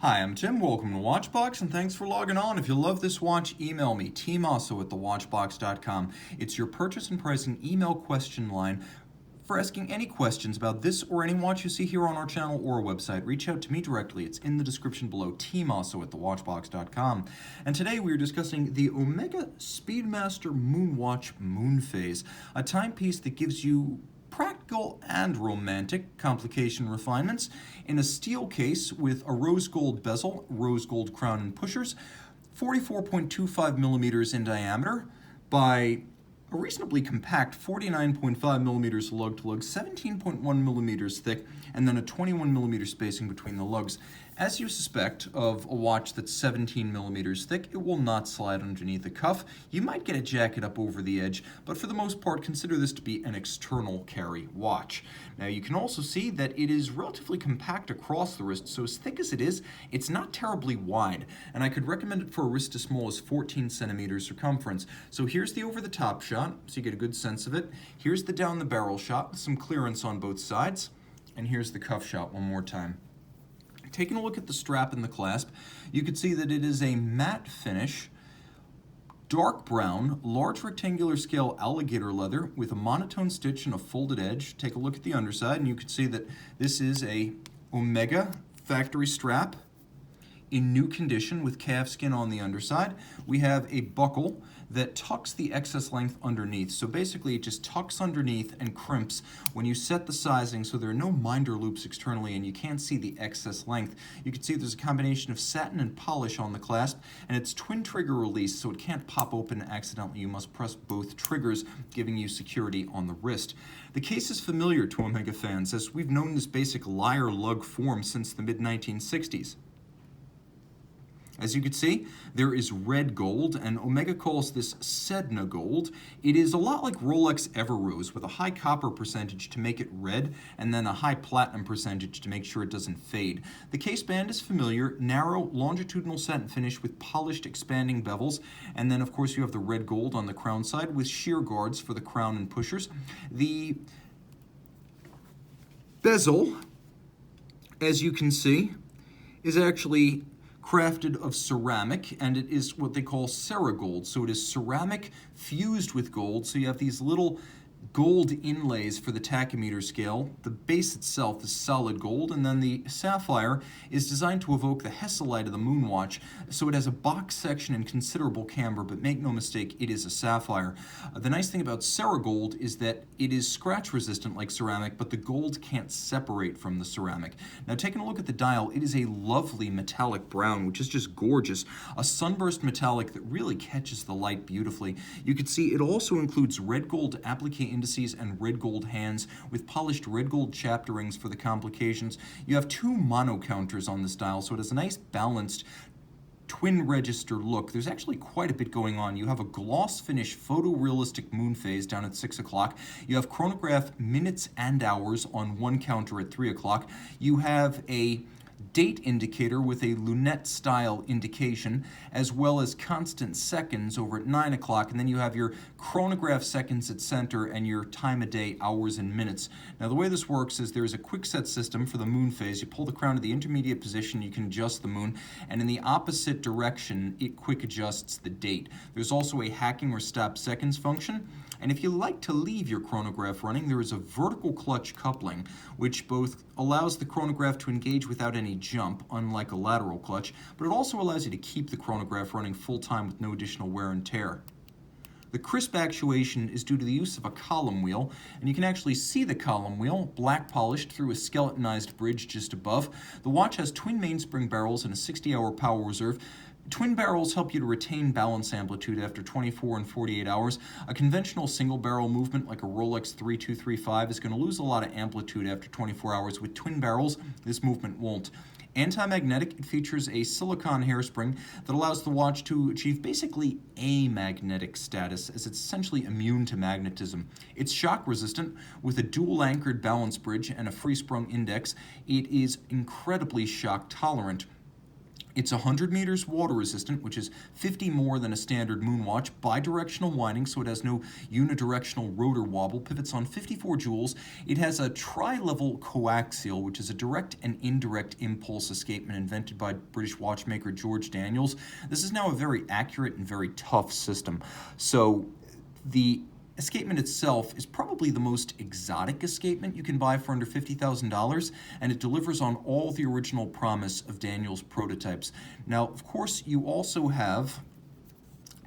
Hi, I'm Tim. Welcome to Watchbox, and thanks for logging on. If you love this watch, email me, tmosso@thewatchbox.com. It's your purchase and pricing email question line for asking any questions about this or any watch you see here on our channel or website. Reach out to me directly. It's in the description below, tmosso@thewatchbox.com. And today we are discussing the Omega Speedmaster Moonwatch Moonphase, a timepiece that gives you practical and romantic complication refinements in a steel case with a rose gold bezel, rose gold crown and pushers, 44.25 millimeters in diameter by a reasonably compact 49.5 millimeters lug-to-lug, 17.1 millimeters thick, and then a 21 millimeter spacing between the lugs. As you suspect of a watch that's 17 millimeters thick, it will not slide underneath the cuff. You might get a jacket up over the edge, but for the most part, consider this to be an external carry watch. Now, you can also see that it is relatively compact across the wrist, so as thick as it is, it's not terribly wide, and I could recommend it for a wrist as small as 14 centimeters circumference. So here's the over-the-top shot, so you get a good sense of it. Here's the down-the-barrel shot with some clearance on both sides, and here's the cuff shot one more time. Taking a look at the strap and the clasp, you can see that it is a matte finish, dark brown, large rectangular scale alligator leather with a monotone stitch and a folded edge. Take a look at the underside and you can see that this is a Omega factory strap in new condition with calf skin on the underside. We have a buckle that tucks the excess length underneath. So basically it just tucks underneath and crimps when you set the sizing so there are no minder loops externally and you can't see the excess length. You can see there's a combination of satin and polish on the clasp, and it's twin trigger release so it can't pop open accidentally. You must press both triggers, giving you security on the wrist. The case is familiar to Omega fans as we've known this basic lyre lug form since the mid-1960s. As you can see, there is red gold, and Omega calls this Sedna gold. It is a lot like Rolex Everose with a high copper percentage to make it red, and then a high platinum percentage to make sure it doesn't fade. The case band is familiar, narrow, longitudinal satin finish with polished expanding bevels, and then of course you have the red gold on the crown side with shear guards for the crown and pushers. The bezel, as you can see, is actually crafted of ceramic, and it is what they call Ceragold. So it is ceramic fused with gold, so you have these little gold inlays for the tachymeter scale. The base itself is solid gold, and then the sapphire is designed to evoke the Hesalite of the Moonwatch, so it has a box section and considerable camber, but make no mistake, it is a sapphire. The nice thing about Ceragold is that it is scratch resistant like ceramic, but the gold can't separate from the ceramic. Now, taking a look at the dial, it is a lovely metallic brown, which is just gorgeous. A sunburst metallic that really catches the light beautifully. You can see it also includes red gold applique indices and red gold hands with polished red gold chapter rings for the complications. You have two mono counters on this dial, so it has a nice balanced twin register look. There's actually quite a bit going on. You have a gloss finish photorealistic Moonphase down at 6 o'clock. You have chronograph minutes and hours on one counter at 3 o'clock. You have a date indicator with a lunette style indication, as well as constant seconds over at 9 o'clock, and then you have your chronograph seconds at center and your time of day, hours and minutes. Now the way this works is there's a quick set system for the Moonphase. You pull the crown to the intermediate position, you can adjust the moon, and in the opposite direction it quick adjusts the date. There's also a hacking or stop seconds function. And if you like to leave your chronograph running, there is a vertical clutch coupling, which both allows the chronograph to engage without any jump, unlike a lateral clutch, but it also allows you to keep the chronograph running full time with no additional wear and tear. The crisp actuation is due to the use of a column wheel, and you can actually see the column wheel, black polished through a skeletonized bridge just above. The watch has twin mainspring barrels and a 60-hour power reserve. Twin barrels help you to retain balance amplitude after 24 and 48 hours. A conventional single barrel movement like a Rolex 3235 is going to lose a lot of amplitude after 24 hours. With twin barrels, this movement won't. Anti-magnetic, it features a silicone hairspring that allows the watch to achieve basically amagnetic status, as it's essentially immune to magnetism. It's shock resistant with a dual anchored balance bridge and a free sprung index. It is incredibly shock tolerant. It's 100 meters water resistant, which is 50 more than a standard Moonwatch, bidirectional winding, so it has no unidirectional rotor wobble, pivots on 54 joules. It has a tri-level co-axial, which is a direct and indirect impulse escapement invented by British watchmaker George Daniels. This is now a very accurate and very tough system. So the escapement itself is probably the most exotic escapement you can buy for under $50,000, and it delivers on all the original promise of Daniels' prototypes. Now, of course, you also have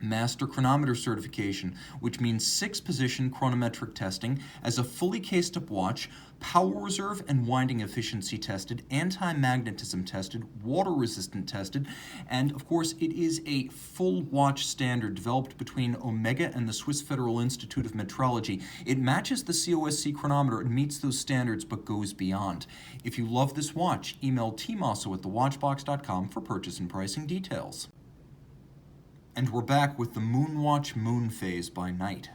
Master Chronometer certification, which means 6-position chronometric testing as a fully cased up watch, power reserve and winding efficiency tested, anti-magnetism tested, water resistant tested, and of course it is a full watch standard developed between Omega and the Swiss Federal Institute of Metrology. It matches the COSC chronometer and meets those standards but goes beyond. If you love this watch, email tmosso@thewatchbox.com for purchase and pricing details. And we're back with the Moonwatch Moonphase by night.